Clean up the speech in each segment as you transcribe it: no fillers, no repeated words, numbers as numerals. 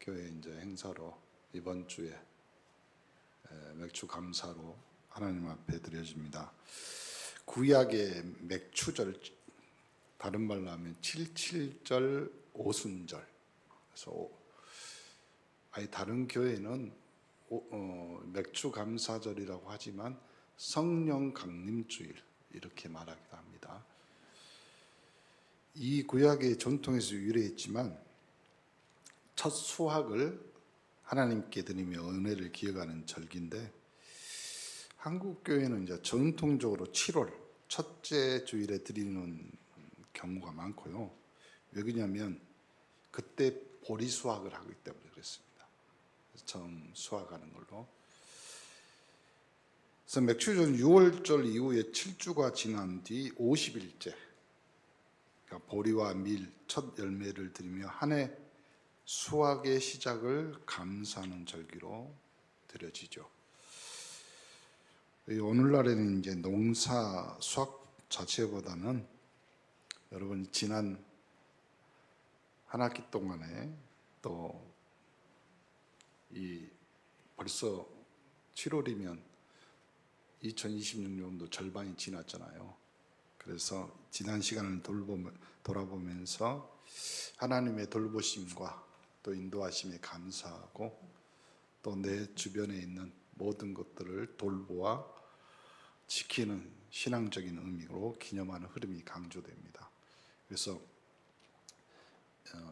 교회 이제 행사로 이번 주에 맥주 감사로 하나님 앞에 드려집니다. 구약의 맥추절, 다른 말로 하면 77절 오순절. 그래서 아니 다른 교회는 맥주 감사절이라고 하지만 성령 강림주일 이렇게 말하기도 합니다. 이 구약의 전통에서 유래했지만 첫 수확을 하나님께 드리며 은혜를 기억하는 절기인데, 한국 교회는 이제 전통적으로 7월 첫째 주일에 드리는 경우가 많고요. 왜 그러냐면 그때 보리 수확을 하기 때문에 그렇습니다. 처음 수확하는 걸로. 그래서 맥추절은 6월절 이후에 7주가 지난 뒤 50일째, 그러니까 보리와 밀 첫 열매를 드리며 한 해 수확의 시작을 감사하는 절기로 드려지죠. 오늘날에는 이제 농사 수확 자체보다는 여러분 지난 한 학기 동안에 또 이 벌써 7월이면 2026년도 절반이 지났잖아요. 그래서 지난 시간을 돌아보면서 하나님의 돌보심과 또 인도하심에 감사하고 또 내 주변에 있는 모든 것들을 돌보아 지키는 신앙적인 의미로 기념하는 흐름이 강조됩니다. 그래서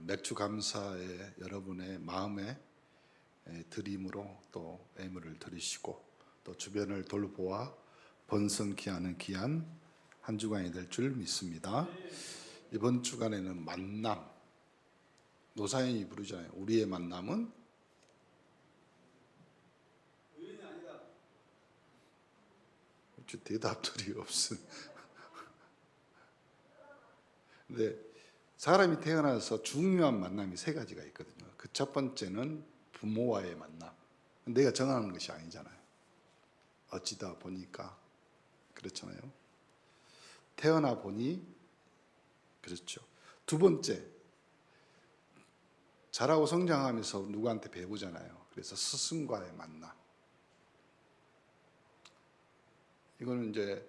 맥주 감사에 여러분의 마음에 드림으로 또 애물을 드리시고 또 주변을 돌보아 번성케 하는 귀한 한 주간이 될 줄 믿습니다. 이번 주간에는 만남, 노사연이 부르잖아요. 우리의 만남은 우연이 아니다. 대답들이 없음. 근데 사람이 태어나서 중요한 만남이 세 가지가 있거든요. 그 첫 번째는 부모와의 만남. 내가 정하는 것이 아니잖아요. 어찌다 보니까 그렇잖아요. 태어나 보니 그렇죠. 두 번째, 자라고 성장하면서 누구한테 배우잖아요. 그래서 스승과의 만남. 이거는 이제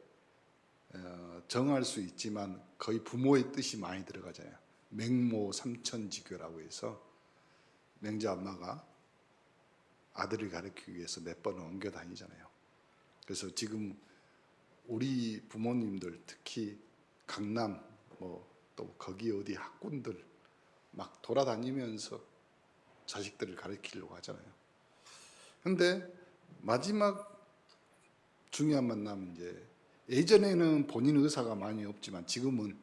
정할 수 있지만 거의 부모의 뜻이 많이 들어가잖아요. 맹모 삼천지교라고 해서 맹자 엄마가 아들을 가르치기 위해서 몇 번을 옮겨 다니잖아요. 그래서 지금 우리 부모님들 특히 강남 또 거기 어디 학군들 막 돌아다니면서 자식들을 가르치려고 하잖아요. 근데 마지막 중요한 만남은 이제 예전에는 본인 의사가 많이 없지만 지금은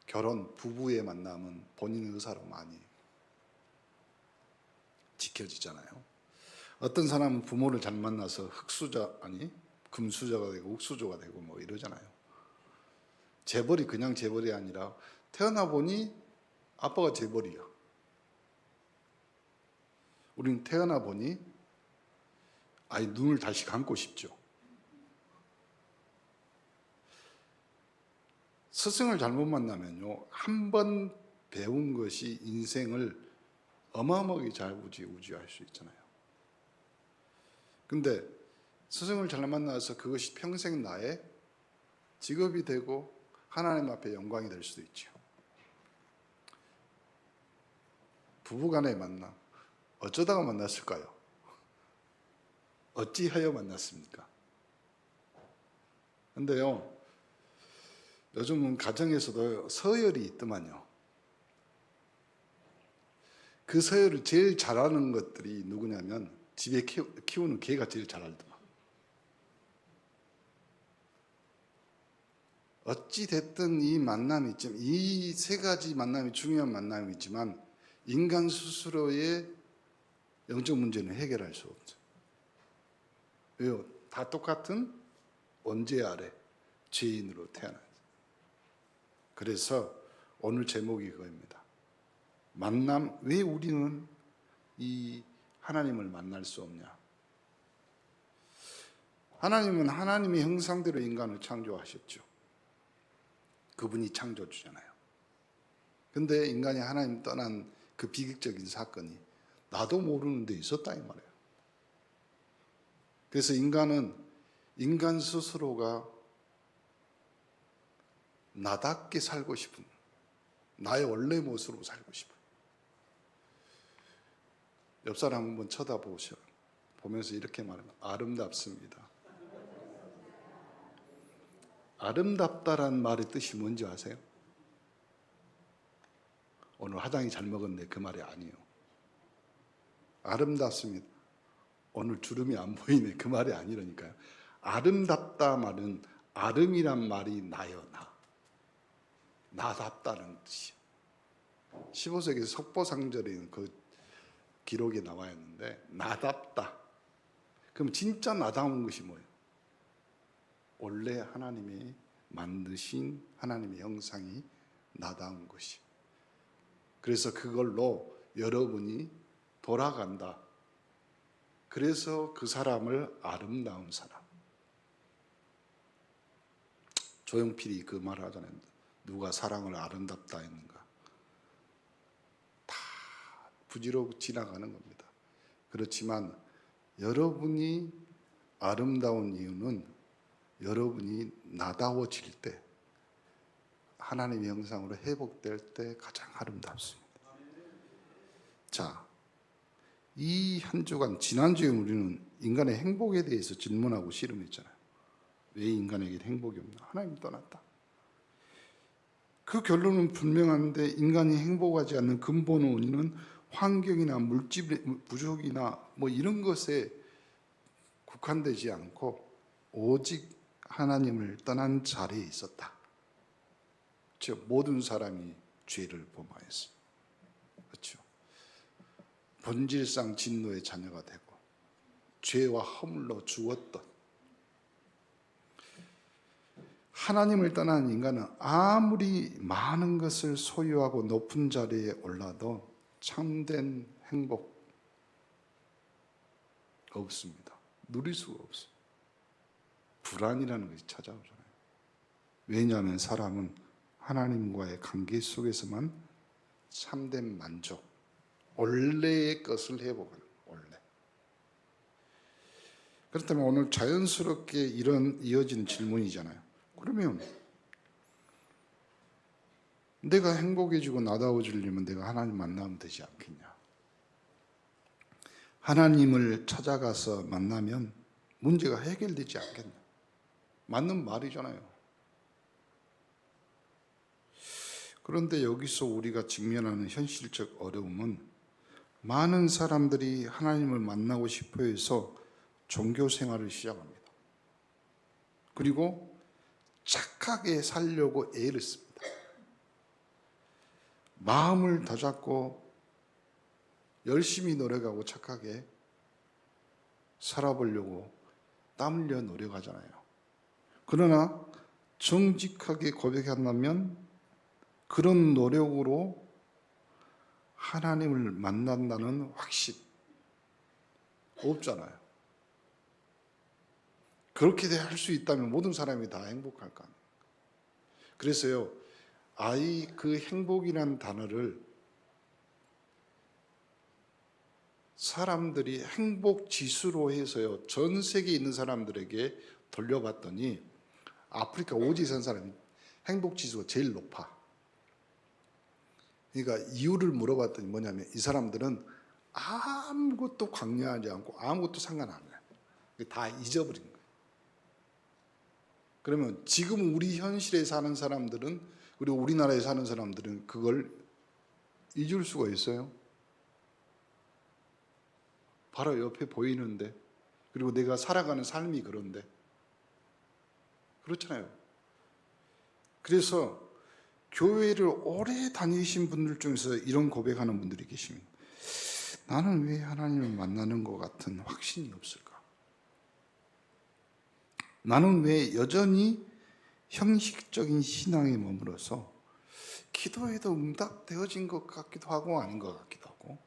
결혼 부부의 만남은 본인 의사로 많이 지켜지잖아요. 어떤 사람은 부모를 잘 만나서 금수저가 되고 흙수저가 되고 뭐 이러잖아요. 재벌이 그냥 재벌이 아니라 태어나 보니 아빠가 재벌이야. 우리는 태어나 보니 아예 눈을 다시 감고 싶죠. 스승을 잘못 만나면요, 한 번 배운 것이 인생을 어마어마하게 좌우지우지할 수 있잖아요. 근데 스승을 잘 만나서 그것이 평생 나의 직업이 되고 하나님 앞에 영광이 될 수도 있죠. 부부간의 만남, 어쩌다가 만났을까요? 어찌하여 만났습니까? 근데요, 요즘은 가정에서도 서열이 있더만요. 그 서열을 제일 잘하는 것들이 누구냐면 집에 키우는 개가 제일 잘 알더만. 어찌 됐든 이 만남이 있지만, 이 세 가지 만남이 중요한 만남이지만 인간 스스로의 영적 문제는 해결할 수 없죠. 왜요? 다 똑같은 원죄 아래 죄인으로 태어나요. 그래서 오늘 제목이 그거입니다. 만남, 왜 우리는 이 하나님을 만날 수 없냐? 하나님은 하나님의 형상대로 인간을 창조하셨죠. 그분이 창조주잖아요. 근데 인간이 하나님 떠난 그 비극적인 사건이 나도 모르는 데 있었다 이 말이에요. 그래서 인간은 인간 스스로가 나답게 살고 싶은, 나의 원래 모습으로 살고 싶어요. 옆 사람 한번 쳐다보셔. 보면서 이렇게 말하면 아름답습니다. 아름답다란 말의 뜻이 뭔지 아세요? 오늘 화장이 잘 먹었네 그 말이 아니에요. 아름답습니다. 오늘 주름이 안 보이네 그 말이 아니라니까요. 아름답다 말은 아름이란 말이 나요. 나답다는 뜻이에요. 15세기 석보상절인 그 기록에 나와 있는데 나답다. 그럼 진짜 나다운 것이 뭐예요? 원래 하나님이 만드신 하나님의 형상이 나다운 것이. 그래서 그걸로 여러분이 돌아간다. 그래서 그 사람을 아름다운 사람. 조용필이 그 말 하잖아요. 누가 사랑을 아름답다 했는가. 다 부지런히 지나가는 겁니다. 그렇지만 여러분이 아름다운 이유는 여러분이 나다워질 때, 하나님의 형상으로 회복될 때 가장 아름답습니다. 자, 이 한 주간, 지난주에 우리는 인간의 행복에 대해서 질문하고 씨름했잖아요. 왜 인간에게 행복이 없나? 하나님이 떠났다. 그 결론은 분명한데 인간이 행복하지 않는 근본 원인은 환경이나 물질 부족이나 뭐 이런 것에 국한되지 않고 오직 하나님을 떠난 자리에 있었다. 즉 모든 사람이 죄를 범하였어. 그렇죠. 본질상 진노의 자녀가 되고 죄와 허물로 죽었던, 하나님을 떠난 인간은 아무리 많은 것을 소유하고 높은 자리에 올라도 참된 행복 없습니다. 누릴 수가 없어요. 불안이라는 것이 찾아오잖아요. 왜냐하면 사람은 하나님과의 관계 속에서만 참된 만족, 원래의 것을 회복하는 거예요. 원래. 그렇다면 오늘 자연스럽게 이런 이어지는 질문이잖아요. 그러면 내가 행복해지고 나다워지려면 내가 하나님 만나면 되지 않겠냐? 하나님을 찾아가서 만나면 문제가 해결되지 않겠냐? 맞는 말이잖아요. 그런데 여기서 우리가 직면하는 현실적 어려움은 많은 사람들이 하나님을 만나고 싶어 해서 종교 생활을 시작합니다. 그리고 착하게 살려고 애를 씁니다. 마음을 다잡고 열심히 노력하고 착하게 살아보려고 땀 흘려 노력하잖아요. 그러나 정직하게 고백한다면 그런 노력으로 하나님을 만난다는 확신 없잖아요. 그렇게 할 수 있다면 모든 사람이 다 행복할 거 아니에요. 그래서요, 그 행복이라는 단어를 사람들이 행복 지수로 해서요, 전 세계에 있는 사람들에게 돌려봤더니 아프리카 오지에 산 사람이 행복 지수가 제일 높아. 그러니까 이유를 물어봤더니 뭐냐면 이 사람들은 아무것도 관여하지 않고 아무것도 상관 안 해요. 다 잊어버린 거예요. 그러면 지금 우리 현실에 사는 사람들은, 그리고 우리나라에 사는 사람들은 그걸 잊을 수가 있어요? 바로 옆에 보이는데, 그리고 내가 살아가는 삶이 그런데 그렇잖아요. 그래서 교회를 오래 다니신 분들 중에서 이런 고백하는 분들이 계십니다. 나는 왜 하나님을 만나는 것 같은 확신이 없을까? 나는 왜 여전히 형식적인 신앙에 머물러서 기도해도 응답되어진 것 같기도 하고 아닌 것 같기도 하고,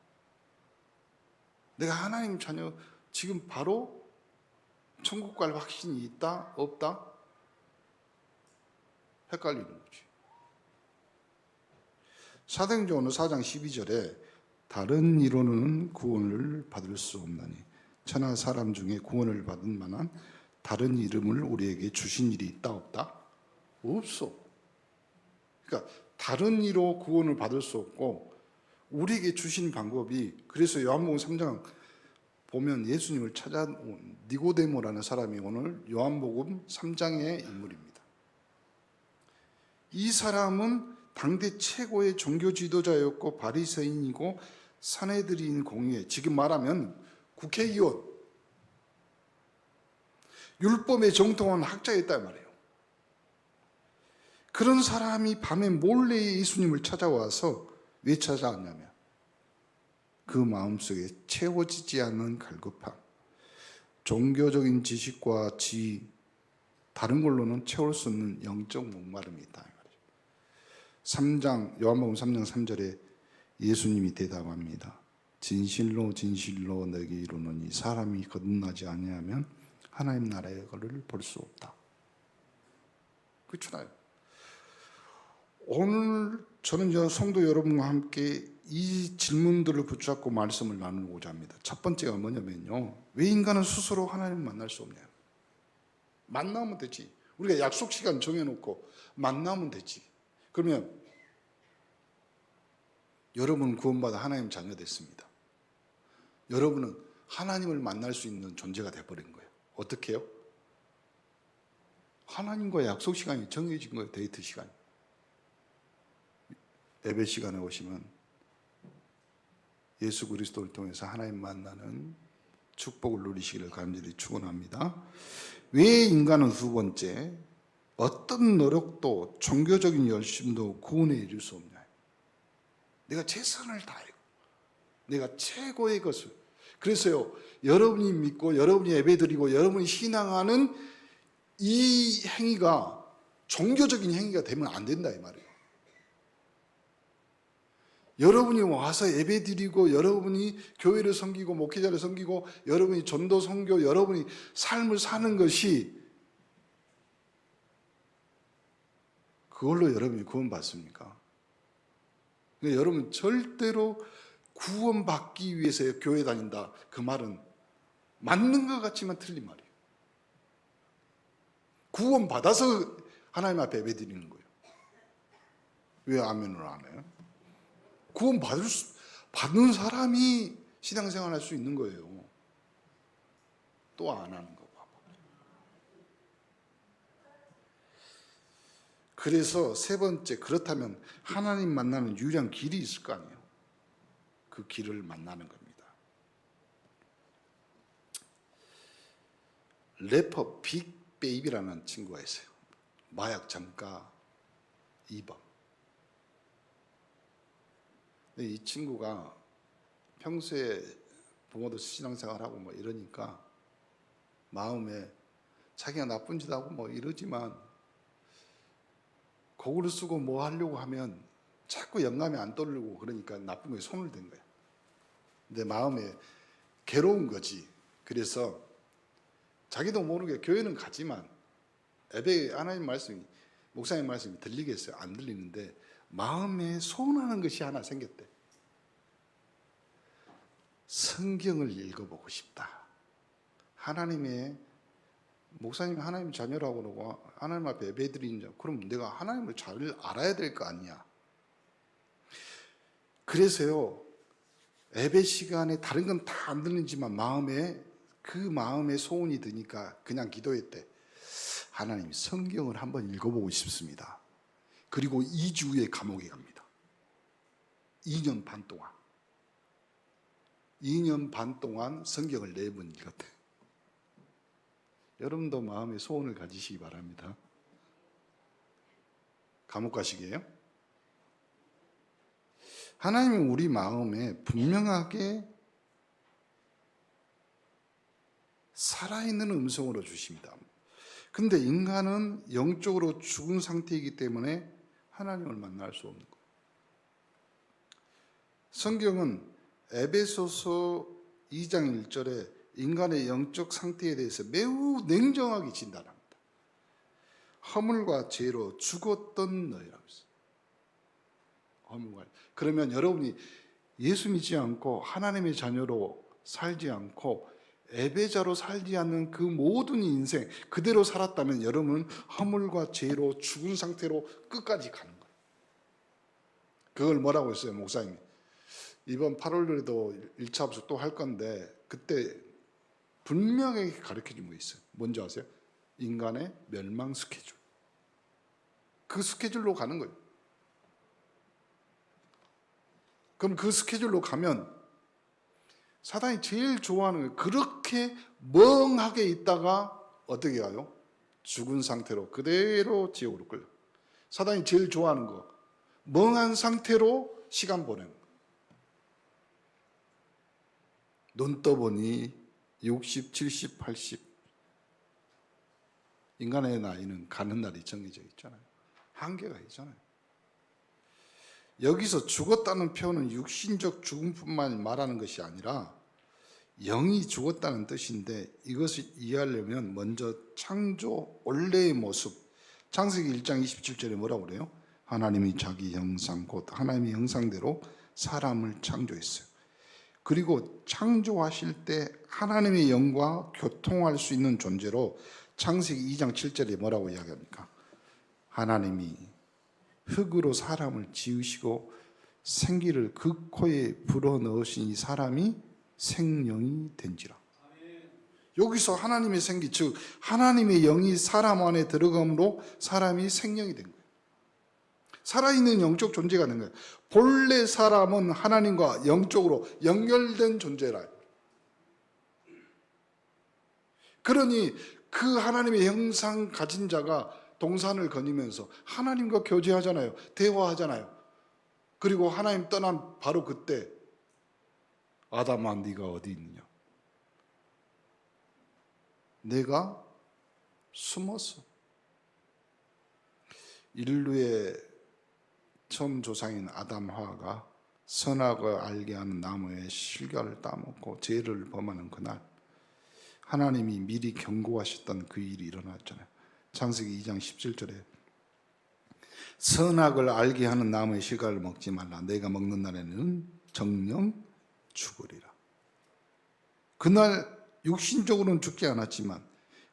내가 하나님 자녀 지금 바로 천국 갈 확신이 있다? 없다? 헷갈리는 거지. 사도행전 4장 12절에 다른 이로는 구원을 받을 수 없나니 천하 사람 중에 구원을 받을 만한 다른 이름을 우리에게 주신 일이 있다 없다? 없어. 그러니까 다른 이로 구원을 받을 수 없고 우리에게 주신 방법이, 그래서 요한복음 3장 보면 예수님을 찾아온 니고데모라는 사람이 오늘 요한복음 3장의 인물입니다. 이 사람은 당대 최고의 종교 지도자였고 바리새인이고 사내들인 공의회, 지금 말하면 국회의원, 율법에 정통한 학자였단 말이에요. 그런 사람이 밤에 몰래 예수님을 찾아와서 왜 찾아왔냐면 그 마음속에 채워지지 않는 갈급함, 종교적인 지식과 지위, 다른 걸로는 채울 수 없는 영적 목마름이 있다. 3장, 요한복음 3장 3절에 예수님이 대답합니다. 진실로 진실로 너에게 이르노니 사람이 거듭나지 아니하면 하나님 나라의 것을 볼 수 없다. 그렇잖아요. 오늘 저는 성도 여러분과 함께 이 질문들을 붙잡고 말씀을 나누고자 합니다. 첫 번째가 뭐냐면요, 왜 인간은 스스로 하나님을 만날 수 없냐? 만나면 되지. 우리가 약속 시간 정해놓고 만나면 되지. 그러면 여러분은 구원받아 하나님 자녀 됐습니다. 여러분은 하나님을 만날 수 있는 존재가 되어버린 거예요. 어떻게 해요? 하나님과 약속 시간이 정해진 거예요. 데이트 시간이. 예배 시간에 오시면 예수 그리스도를 통해서 하나님 만나는 축복을 누리시기를 간절히 축원합니다. 왜 인간은 두 번째, 어떤 노력도 종교적인 열심도 구원에 이를 수 없냐? 내가 최선을 다하고 내가 최고의 것을, 그래서요, 여러분이 믿고 여러분이 예배드리고 여러분이 신앙하는 이 행위가 종교적인 행위가 되면 안 된다 이 말이에요. 여러분이 와서 예배드리고 여러분이 교회를 섬기고 목회자를 섬기고 여러분이 전도 선교, 여러분이 삶을 사는 것이, 그걸로 여러분이 구원받습니까? 그러니까 여러분 절대로 구원받기 위해서 교회 다닌다, 그 말은 맞는 것 같지만 틀린 말이에요. 구원받아서 하나님 앞에 예배드리는 거예요. 왜 아멘을 안 해요? 받는 사람이 신앙생활 할 수 있는 거예요. 또 안 하는 거 봐봐. 그래서 세 번째, 그렇다면 하나님 만나는 유일한 길이 있을 거 아니에요. 그 길을 만나는 겁니다. 래퍼 빅베이비라는 친구가 있어요. 마약 잠가 2번. 근데 이 친구가 평소에 부모도 신앙생활하고 뭐 이러니까 마음에 자기가 나쁜 짓 하고 뭐 이러지만 거울을 쓰고 뭐 하려고 하면 자꾸 영감이 안 떠오르고 그러니까 나쁜 거에 손을 댄 거야. 근데 마음에 괴로운 거지. 그래서 자기도 모르게 교회는 가지만 예배 하나님 말씀이, 목사님 말씀이 들리겠어요? 안 들리는데 마음에 소원하는 것이 하나 생겼대. 성경을 읽어보고 싶다. 하나님의, 목사님이 하나님 자녀라고 그러고 하나님 앞에 예배드리는 자, 그럼 내가 하나님을 잘 알아야 될 거 아니야. 그래서요, 예배 시간에 다른 건 다 안 들리지만 그 마음에 소원이 드니까 그냥 기도했대. 하나님, 성경을 한번 읽어보고 싶습니다. 그리고 2주 후에 감옥에 갑니다. 2년 반 동안. 2년 반 동안 성경을 4번 읽었대. 여러분도 마음에 소원을 가지시기 바랍니다. 감옥 가시게요? 하나님은 우리 마음에 분명하게 살아있는 음성으로 주십니다. 근데 인간은 영적으로 죽은 상태이기 때문에 하나님을 만날 수 없는 거예요. 성경은 에베소서 2장 1절에 인간의 영적 상태에 대해서 매우 냉정하게 진단합니다. 허물과 죄로 죽었던 너희라고 했어요. 허물과. 그러면 여러분이 예수 믿지 않고 하나님의 자녀로 살지 않고 애배자로 살지 않는 그 모든 인생 그대로 살았다면 여러분은 허물과 죄로 죽은 상태로 끝까지 가는 거예요. 그걸 뭐라고 했어요, 목사님이? 이번 8월에도 1차 합숙 또 할 건데 그때 분명하게 가르쳐준 거 있어요. 뭔지 아세요? 인간의 멸망 스케줄. 그 스케줄로 가는 거예요. 그럼 그 스케줄로 가면 사단이 제일 좋아하는 거예요. 그렇게 멍하게 있다가 어떻게 가요? 죽은 상태로 그대로 지옥으로 끌려. 사단이 제일 좋아하는 거. 멍한 상태로 시간 보내는 거. 눈 떠보니 60, 70, 80. 인간의 나이는 가는 날이 정해져 있잖아요. 한계가 있잖아요. 여기서 죽었다는 표현은 육신적 죽음뿐만 말하는 것이 아니라 영이 죽었다는 뜻인데 이것을 이해하려면 먼저 창조 원래의 모습, 창세기 1장 27절에 뭐라고 그래요? 하나님이 자기 형상 곧 하나님의 형상대로 사람을 창조했어요. 그리고 창조하실 때 하나님의 영과 교통할 수 있는 존재로 창세기 2장 7절에 뭐라고 이야기합니까? 하나님이 흙으로 사람을 지으시고 생기를 그 코에 불어넣으신 이 사람이 생명이 된지라. 여기서 하나님의 생기, 즉 하나님의 영이 사람 안에 들어감으로 사람이 생명이 된 거예요. 살아있는 영적 존재가 된 거예요. 본래 사람은 하나님과 영적으로 연결된 존재라. 그러니 그 하나님의 형상 가진 자가 동산을 거니면서 하나님과 교제하잖아요. 대화하잖아요. 그리고 하나님 떠난 바로 그때 아담아 네가 어디 있느냐? 내가 숨었어. 인류의 처음 조상인 아담 하와가 선악을 알게 하는 나무의 실과를 따먹고 죄를 범하는 그날 하나님이 미리 경고하셨던 그 일이 일어났잖아요. 창세기 2장 17절에 선악을 알게 하는 나무의 실과를 먹지 말라. 내가 먹는 날에는 정령 죽으리라. 그날 육신적으로는 죽지 않았지만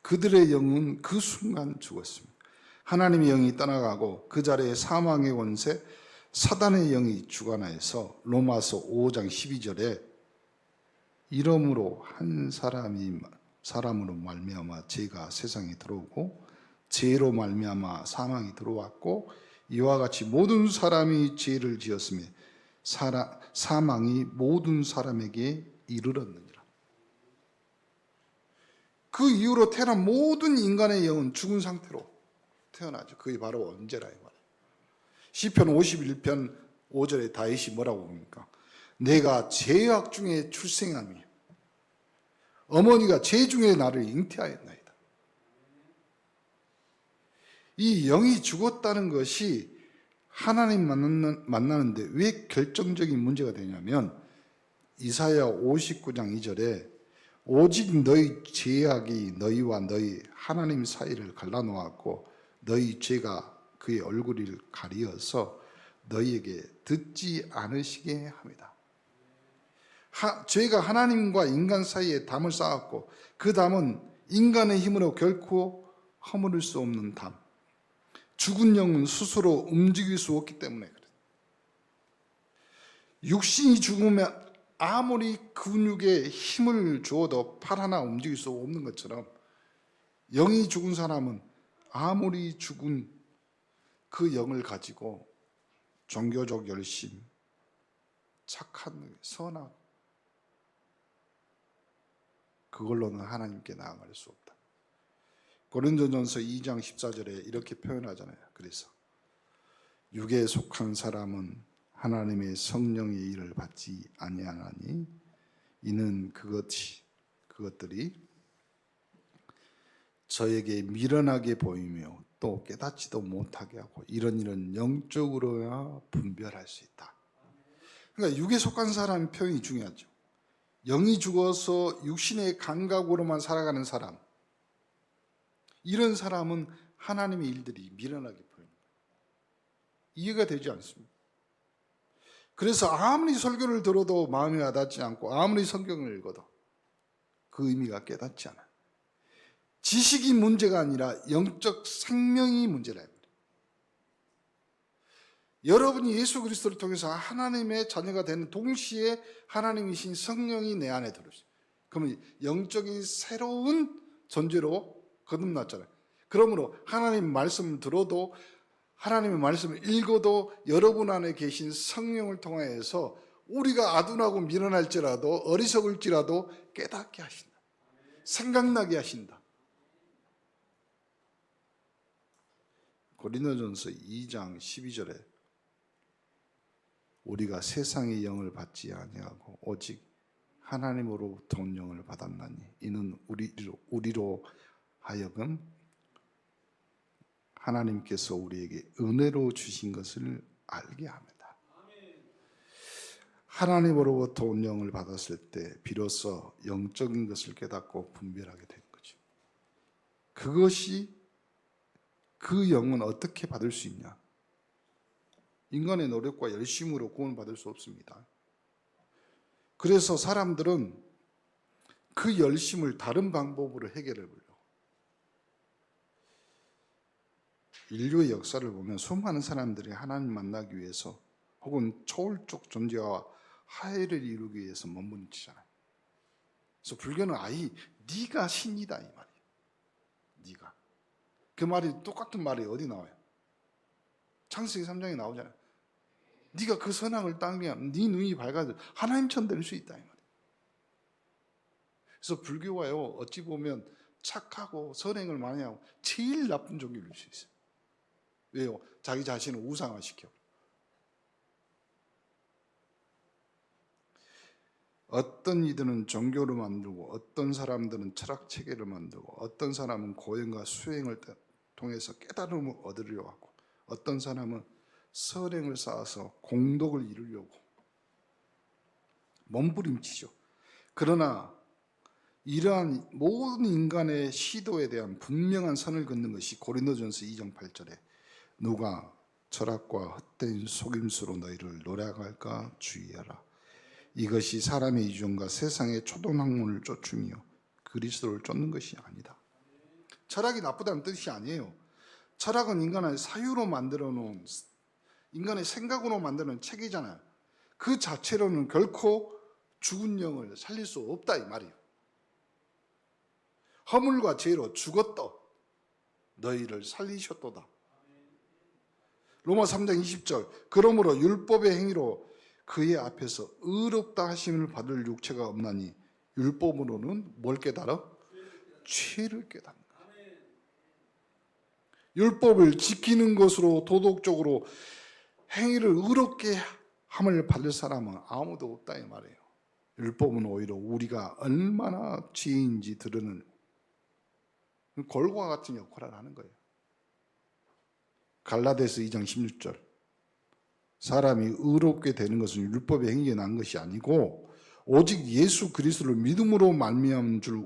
그들의 영은 그 순간 죽었습니다. 하나님의 영이 떠나가고 그 자리에 사망의 권세 사단의 영이 주관하여서 로마서 5장 12절에 이러므로 한 사람으로 말미암아 죄가 세상에 들어오고 죄로 말미암아 사망이 들어왔고 이와 같이 모든 사람이 죄를 지었으며 사망이 모든 사람에게 이르렀느니라. 그 이후로 태어난 모든 인간의 영은 죽은 상태로 태어나죠. 그게 바로 언제라 이 말이에요. 시편 51편 5절에 다윗이 뭐라고 합니까? 내가 죄악 중에 출생함이 어머니가 죄 중에 나를 잉태하였나이다. 이 영이 죽었다는 것이 하나님 만나는데 왜 결정적인 문제가 되냐면 이사야 59장 2절에 오직 너희 죄악이 너희와 너희 하나님 사이를 갈라놓았고 너희 죄가 그의 얼굴을 가리어서 너희에게 듣지 않으시게 합니다. 죄가 하나님과 인간 사이에 담을 쌓았고 그 담은 인간의 힘으로 결코 허물을 수 없는 담. 죽은 영은 스스로 움직일 수 없기 때문에 그래요. 육신이 죽으면 아무리 근육에 힘을 주어도 팔 하나 움직일 수 없는 것처럼 영이 죽은 사람은 아무리 죽은 그 영을 가지고 종교적 열심, 착한 선악 그걸로는 하나님께 나아갈 수 없다. 고린도전서 2장 14절에 이렇게 표현하잖아요. 그래서 육에 속한 사람은 하나님의 성령의 일을 받지 아니하나니 이는 그것들이 저에게 미련하게 보이며 또 깨닫지도 못하게 하고 이런 영적으로야 분별할 수 있다. 그러니까 육에 속한 사람 표현이 중요하죠. 영이 죽어서 육신의 감각으로만 살아가는 사람, 이런 사람은 하나님의 일들이 미련하게 보입니다. 이해가 되지 않습니다. 그래서 아무리 설교를 들어도 마음이 와닿지 않고 아무리 성경을 읽어도 그 의미가 깨닫지 않아요. 지식이 문제가 아니라 영적 생명이 문제라. 여러분이 예수 그리스도를 통해서 하나님의 자녀가 되는 동시에 하나님이신 성령이 내 안에 들어오죠. 그러면 영적인 새로운 존재로 거듭났잖아요. 그러므로 하나님 말씀을 들어도 하나님의 말씀을 읽어도 여러분 안에 계신 성령을 통하여서 우리가 아둔하고 미련할지라도 어리석을지라도 깨닫게 하신다. 생각나게 하신다. 고린도전서 2장 12절에 우리가 세상의 영을 받지 아니하고 오직 하나님으로부터 온 영을 받았나니 이는 우리로 하여금 하나님께서 우리에게 은혜로 주신 것을 알게 합니다. 하나님으로부터 온 영을 받았을 때 비로소 영적인 것을 깨닫고 분별하게 된 거죠. 그것이 그 영은 어떻게 받을 수 있냐? 인간의 노력과 열심으로 구원을 받을 수 없습니다. 그래서 사람들은 그 열심을 다른 방법으로 해결해 보려고. 인류의 역사를 보면 수많은 사람들이 하나님 만나기 위해서 혹은 초월적 존재와 화해를 이루기 위해서 몸부림치잖아요. 그래서 불교는 아예 네가 신이다 이 말이에요. 네가. 그 말이 똑같은 말이 어디 나와요? 창세기 3장에 나오잖아요. 네가 그 선악을 따르면 네 눈이 밝아져 하나님처럼 될 수 있다 이 말이에요. 그래서 불교가요 어찌 보면 착하고 선행을 많이 하고 제일 나쁜 종교일 수 있어요. 왜요? 자기 자신을 우상화시켜. 어떤 이들은 종교를 만들고 어떤 사람들은 철학 체계를 만들고 어떤 사람은 고행과 수행을 통해서 깨달음을 얻으려고 하고 어떤 사람은 선행을 쌓아서 공덕을 이루려고 몸부림치죠. 그러나 이러한 모든 인간의 시도에 대한 분명한 선을 긋는 것이 고린도전서 2장 8절에 누가 철학과 헛된 속임수로 너희를 노략할까 주의하라. 이것이 사람의 이중과 세상의 초동학문을 쫓으며 그리스도를 쫓는 것이 아니다. 철학이 나쁘다는 뜻이 아니에요. 철학은 인간의 사유로 만들어 놓은 인간의 생각으로 만드는 책이잖아요. 그 자체로는 결코 죽은 영을 살릴 수 없다 이 말이에요. 허물과 죄로 죽었다. 너희를 살리셨도다. 로마 3장 20절 그러므로 율법의 행위로 그의 앞에서 의롭다 하심을 받을 육체가 없나니 율법으로는 뭘 깨달아? 죄를 깨닫는 거예요. 율법을 지키는 것으로 도덕적으로 행위를 의롭게 함을 받을 사람은 아무도 없다 이 말이에요. 율법은 오히려 우리가 얼마나 죄인지 드러내는 골과 같은 역할을 하는 거예요. 갈라디아서 2장 16절 사람이 의롭게 되는 것은 율법의 행위에 난 것이 아니고 오직 예수 그리스도를 믿음으로 말미암은 줄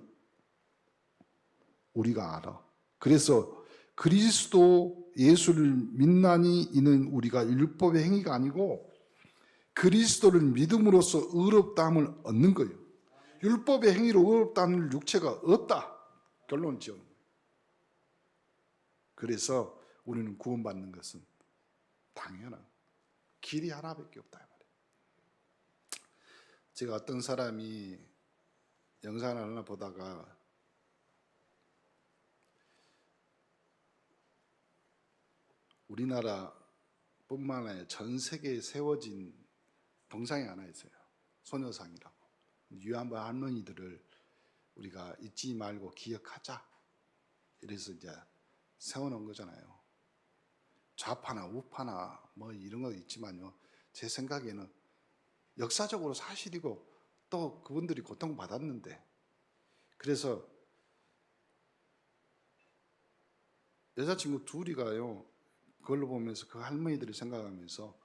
우리가 알아. 그래서 그리스도 예수를 믿나니 이는 우리가 율법의 행위가 아니고 그리스도를 믿음으로써 의롭다함을 얻는 거예요. 율법의 행위로 의롭다는 육체가 없다. 결론을 지어놓은 거예요. 그래서 우리는 구원받는 것은 당연한 길이 하나밖에 없다. 제가 어떤 사람이 영상을 하나 보다가 우리나라뿐만 아니라 전 세계에 세워진 동상이 하나 있어요. 소녀상이라고. 유한부 할머니들을 우리가 잊지 말고 기억하자. 이래서 이제 세워놓은 거잖아요. 좌파나 우파나 뭐 이런 거 있지만요. 제 생각에는 역사적으로 사실이고 또 그분들이 고통받았는데 그래서 여자친구 둘이가요. 그걸로 보면서 그 할머니들이 생각하면서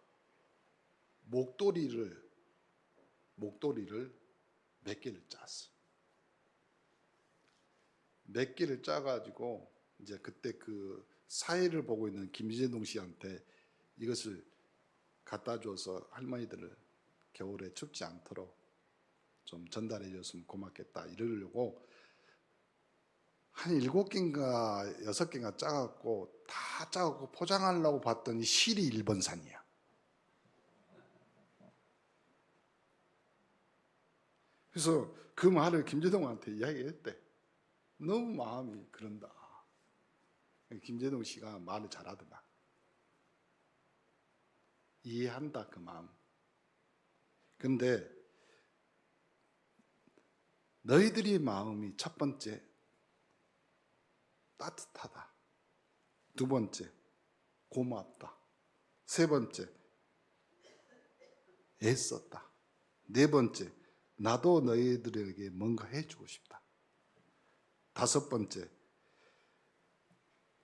목도리를 몇 개를 짰어. 몇 개를 짜가지고 이제 그때 그 사회를 보고 있는 김재동 씨한테 이것을 갖다 줘서 할머니들을 겨울에 춥지 않도록 좀 전달해 줬으면 고맙겠다 이러려고 한 7개인가 6개인가 짜갖고 다 짜갖고 포장하려고 봤더니 실이 일본산이야. 그래서 그 말을 김재동한테 이야기했대. 너무 마음이 그런다. 김재동 씨가 말을 잘하더라. 이해한다 그 마음. 근데 너희들의 마음이 첫 번째 따뜻하다. 두 번째 고맙다. 세 번째 애썼다. 네 번째 나도 너희들에게 뭔가 해주고 싶다. 다섯 번째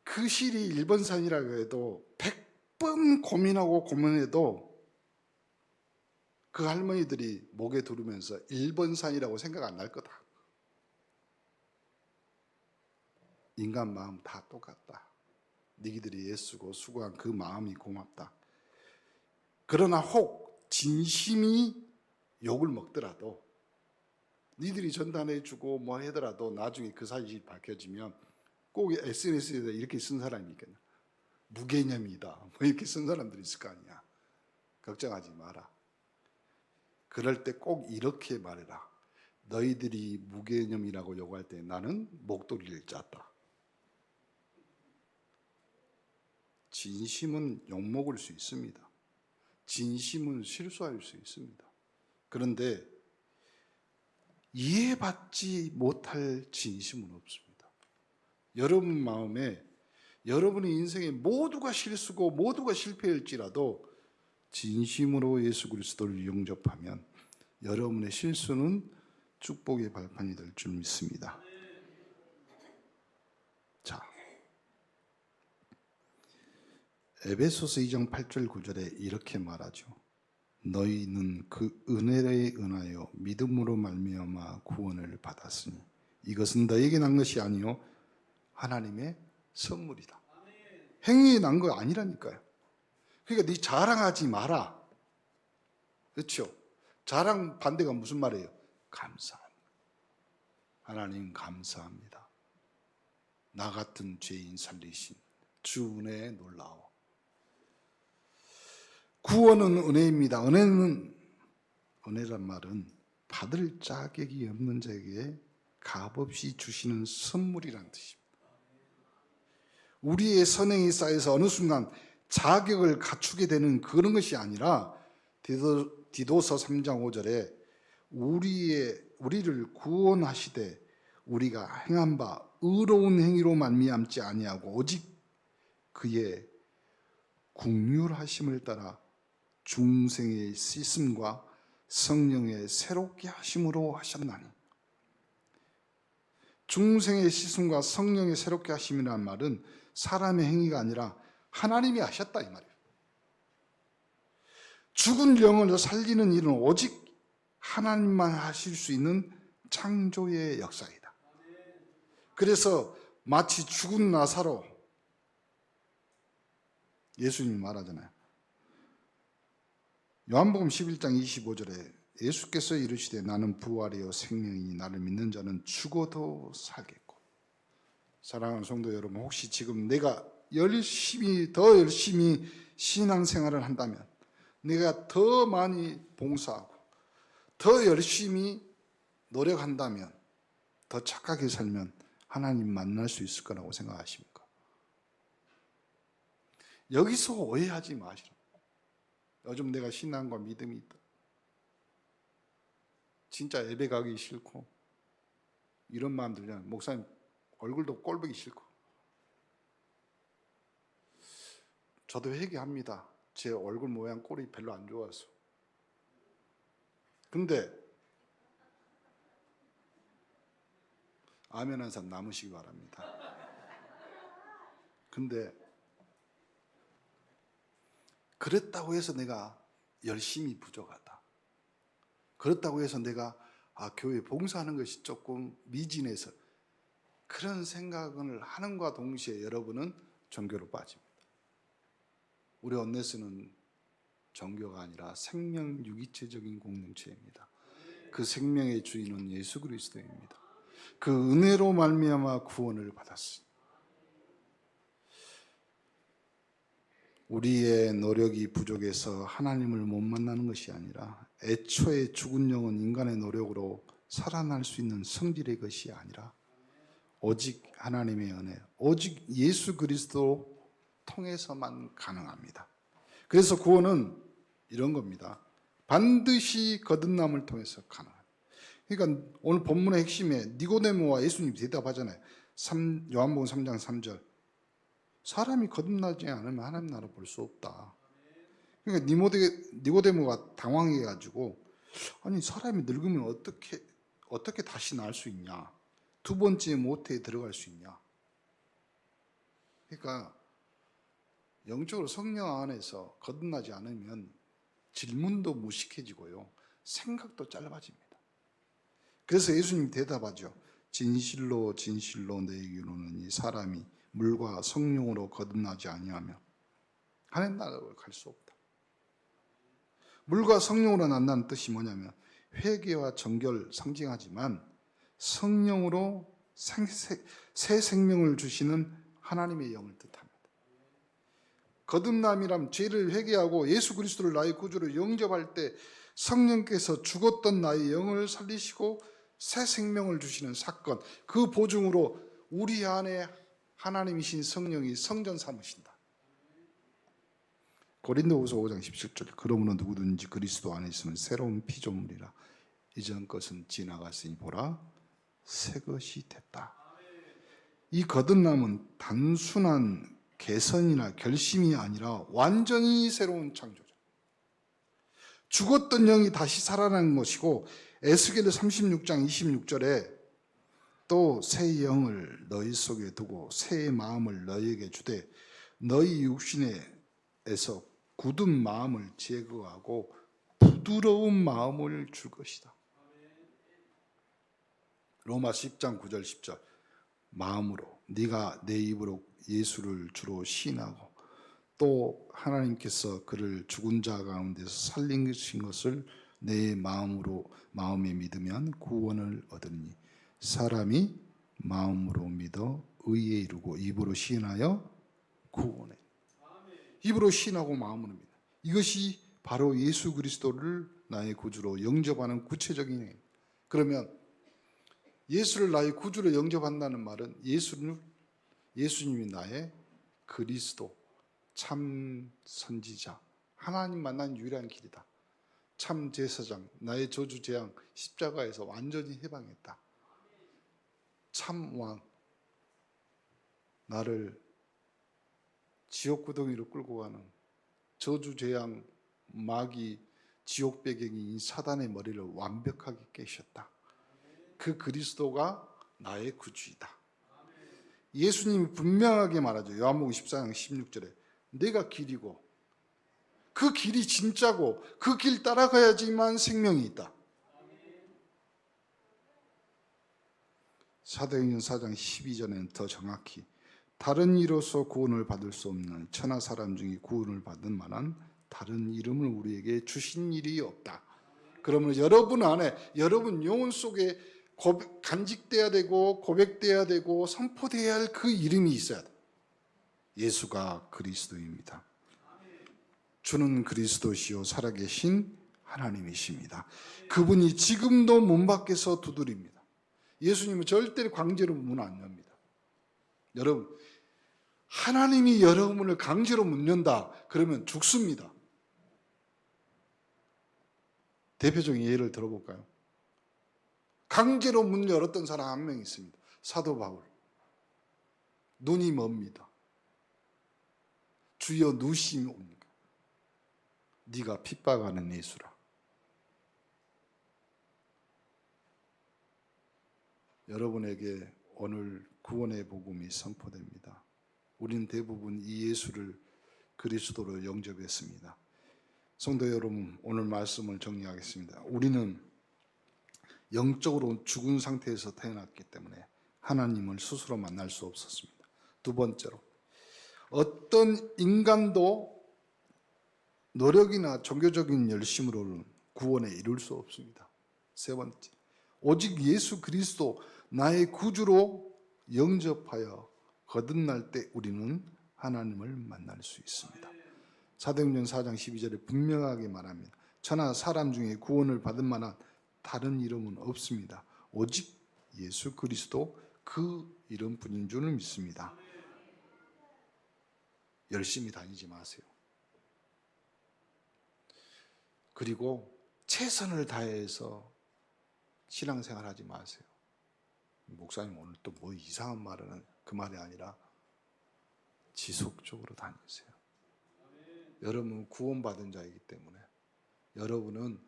그 실이 일본산이라고 해도 100번 고민하고 고민해도 그 할머니들이 목에 두르면서 일본산이라고 생각 안 날 거다. 인간 마음 다 똑같다. 너희들이 애쓰고 수고한 그 마음이 고맙다. 그러나 혹 진심이 욕을 먹더라도 너희들이 전달해주고 뭐 하더라도 나중에 그 사실이 밝혀지면 꼭 SNS에다 이렇게 쓴 사람이 있겠나. 무개념이다 뭐 이렇게 쓴 사람들이 있을 거 아니야. 걱정하지 마라. 그럴 때 꼭 이렇게 말해라. 너희들이 무개념이라고 요구할 때 나는 목도리를 짰다. 진심은 욕먹을 수 있습니다. 진심은 실수할 수 있습니다. 그런데 이해받지 못할 진심은 없습니다. 여러분 마음에 여러분의 인생에 모두가 실수고 모두가 실패일지라도 진심으로 예수 그리스도를 영접하면 여러분의 실수는 축복의 발판이 될 줄 믿습니다. 자, 에베소서 2장 8절 9절에 이렇게 말하죠. 너희는 그 은혜에 은하여 믿음으로 말미암아 구원을 받았으니 이것은 너에게 난 것이 아니요 하나님의 선물이다. 행위에 난 거 아니라니까요. 그러니까 네 자랑하지 마라. 그렇죠? 자랑 반대가 무슨 말이에요? 감사합니다. 하나님 감사합니다. 나 같은 죄인 살리신 주 은혜에 놀라워. 구원은 은혜입니다. 은혜란 말은 받을 자격이 없는 자에게 값없이 주시는 선물이란 뜻입니다. 우리의 선행이 쌓여서 어느 순간 자격을 갖추게 되는 그런 것이 아니라 디도서 3장 5절에 우리를 구원하시되 우리가 행한 바 의로운 행위로 말미암지 아니하고 오직 그의 긍휼하심을 따라 중생의 씻음과 성령의 새롭게 하심으로 하셨나니. 중생의 씻음과 성령의 새롭게 하심이라는 말은 사람의 행위가 아니라 하나님이 하셨다 이 말이에요. 죽은 영을 살리는 일은 오직 하나님만 하실 수 있는 창조의 역사이다. 그래서 마치 죽은 나사로 예수님이 말하잖아요. 요한복음 11장 25절에 예수께서 이르시되 나는 부활이요 생명이니 나를 믿는 자는 죽어도 살겠고. 사랑하는 성도 여러분, 혹시 지금 내가 더 열심히 신앙생활을 한다면, 내가 더 많이 봉사하고 더 열심히 노력한다면, 더 착하게 살면 하나님 만날 수 있을 거라고 생각하십니까? 여기서 오해하지 마시라. 요즘 내가 신앙과 믿음이 있다. 진짜 예배 가기 싫고 이런 마음 들면 목사님 얼굴도 꼴보기 싫고. 저도 회개합니다. 제 얼굴 모양 꼴이 별로 안 좋아서. 근데 아멘 한 사람 남으시기 바랍니다. 근데 그랬다고 해서 내가 열심히 부족하다. 그렇다고 해서 내가 교회 봉사하는 것이 조금 미진해서 그런 생각을 하는과 동시에 여러분은 종교로 빠집니다. 우리 언네스는 종교가 아니라 생명 유기체적인 공동체입니다. 그 생명의 주인은 예수 그리스도입니다. 그 은혜로 말미암아 구원을 받았습니다. 우리의 노력이 부족해서 하나님을 못 만나는 것이 아니라 애초에 죽은 영은 인간의 노력으로 살아날 수 있는 성질의 것이 아니라 오직 하나님의 은혜, 오직 예수 그리스도 통해서만 가능합니다. 그래서 구원은 이런 겁니다. 반드시 거듭남을 통해서 가능합니다. 그러니까 오늘 본문의 핵심에 니고데모와 예수님이 대답하잖아요. 요한복음 3장 3절. 사람이 거듭나지 않으면 하나님 나라 볼 수 없다. 그러니까 니고데모가 당황해가지고 아니 사람이 늙으면 어떻게 다시 날 수 있냐? 두 번째 모태에 들어갈 수 있냐? 그러니까 영적으로 성령 안에서 거듭나지 않으면 질문도 무식해지고요. 생각도 짧아집니다. 그래서 예수님이 대답하죠. 진실로 진실로 너희에게 이르노니 사람이 물과 성령으로 거듭나지 아니하면 하나님 나라로 갈 수 없다. 물과 성령으로 난다는 뜻이 뭐냐면 회개와 정결 상징하지만 성령으로 새 생명을 주시는 하나님의 영을 뜻합니다. 거듭남이란 죄를 회개하고 예수 그리스도를 나의 구주로 영접할 때 성령께서 죽었던 나의 영을 살리시고 새 생명을 주시는 사건, 그 보증으로 우리 안에 하나님이신 성령이 성전 삼으신다. 고린도후서 5장 17절. 그러므로 누구든지 그리스도 안에 있으면 새로운 피조물이라. 이전 것은 지나갔으니 보라 새 것이 됐다. 이 거듭남은 단순한 개선이나 결심이 아니라 완전히 새로운 창조죠. 죽었던 영이 다시 살아나는 것이고 에스겔 36장 26절에 또 새 영을 너희 속에 두고 새 마음을 너희에게 주되 너희 육신에서 굳은 마음을 제거하고 부드러운 마음을 줄 것이다. 로마 10장 9절 10절. 마음으로 네가 내 입으로 예수를 주로 시인하고 또 하나님께서 그를 죽은 자 가운데서 살리신 것을 내 마음에 믿으면 구원을 얻으니 사람이 마음으로 믿어 의에 이르고 입으로 시인하여 구원해. 입으로 시인하고 마음으로 믿어. 이것이 바로 예수 그리스도를 나의 구주로 영접하는 구체적인 행위. 그러면 예수를 나의 구주로 영접한다는 말은 예수님이 나의 그리스도, 참 선지자, 하나님 만난 유일한 길이다. 참 제사장, 나의 저주 재앙 십자가에서 완전히 해방했다. 참 왕, 나를 지옥 구덩이로 끌고 가는 저주 재앙 마귀 지옥 배경인 사단의 머리를 완벽하게 깨셨다. 그 그리스도가 나의 구주이다. 예수님이 분명하게 말하죠. 요한복음 14장 16절에 내가 길이고 그 길이 진짜고 그 길 따라가야지만 생명이 있다. 사도행전 4장 12절에는 더 정확히 다른 이로서 구원을 받을 수 없는 천하 사람 중에 구원을 받은 만한 다른 이름을 우리에게 주신 일이 없다. 그러면 여러분 안에 여러분 영혼 속에 간직돼야 되고 고백돼야 되고 선포돼야 할 그 이름이 있어야 돼. 예수가 그리스도입니다. 주는 그리스도시요 살아계신 하나님이십니다. 그분이 지금도 문 밖에서 두드립니다. 예수님은 절대로 강제로 문 안 엽니다. 여러분, 하나님이 여러분을 강제로 문 연다 그러면 죽습니다. 대표적인 예를 들어볼까요? 강제로 문 열었던 사람 한 명 있습니다. 사도 바울. 눈이 멉니다. 주여 누심이 옵니까? 네가 핍박하는 예수라. 여러분에게 오늘 구원의 복음이 선포됩니다. 우리는 대부분 이 예수를 그리스도로 영접했습니다. 성도 여러분, 오늘 말씀을 정리하겠습니다. 우리는 영적으로 죽은 상태에서 태어났기 때문에 하나님을 스스로 만날 수 없었습니다. 두 번째로, 어떤 인간도 노력이나 종교적인 열심으로는 구원에 이룰 수 없습니다. 세 번째, 오직 예수 그리스도 나의 구주로 영접하여 거듭날 때 우리는 하나님을 만날 수 있습니다. 사도행전 4장 12절에 분명하게 말합니다. 천하 사람 중에 구원을 받을 만한 다른 이름은 없습니다. 오직 예수 그리스도 그 이름뿐인 줄을 믿습니다. 열심히 다니지 마세요. 그리고 최선을 다해서 신앙생활 하지 마세요. 목사님 오늘 또 뭐 이상한 말을 하는, 그 말이 아니라 지속적으로 다니세요. 여러분은 구원받은 자이기 때문에 여러분은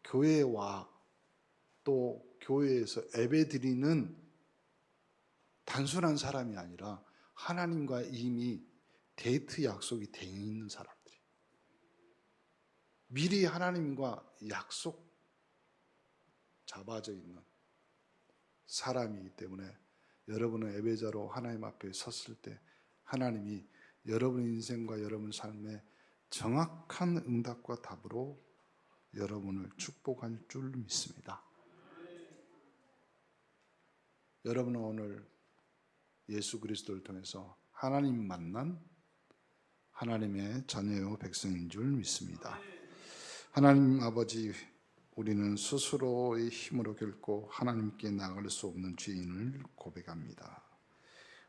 교회와 또 교회에서 예배드리는 단순한 사람이 아니라 하나님과 이미 데이트 약속이 돼 있는 사람들이, 미리 하나님과 약속 잡아져 있는 사람이기 때문에 여러분은 예배자로 하나님 앞에 섰을 때 하나님이 여러분 인생과 여러분 삶에 정확한 응답과 답으로 여러분을 축복할 줄 믿습니다. 여러분은 오늘 예수 그리스도를 통해서 하나님 만난 하나님의 자녀요 백성인 줄 믿습니다. 하나님 아버지, 우리는 스스로의 힘으로 결코 하나님께 나갈 수 없는 죄인을 고백합니다.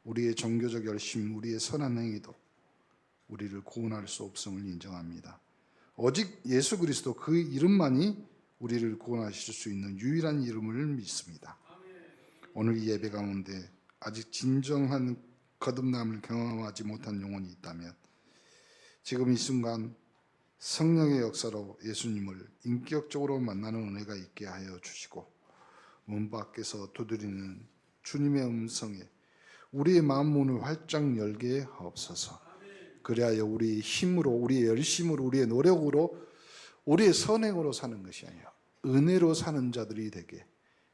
우리의 종교적 열심, 우리의 선한 행위도 우리를 구원할 수 없음을 인정합니다. 오직 예수 그리스도 그 이름만이 우리를 구원하실 수 있는 유일한 이름을 믿습니다. 오늘 이 예배 가운데 아직 진정한 거듭남을 경험하지 못한 영혼이 있다면 지금 이 순간 성령의 역사로 예수님을 인격적으로 만나는 은혜가 있게 하여 주시고 문 밖에서 두드리는 주님의 음성에 우리의 마음 문을 활짝 열게 하옵소서. 그리하여 우리의 힘으로, 우리의 열심으로, 우리의 노력으로, 우리의 선행으로 사는 것이 아니라 은혜로 사는 자들이 되게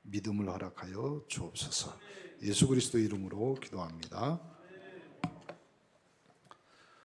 믿음을 허락하여 주옵소서. 예수 그리스도 이름으로 기도합니다.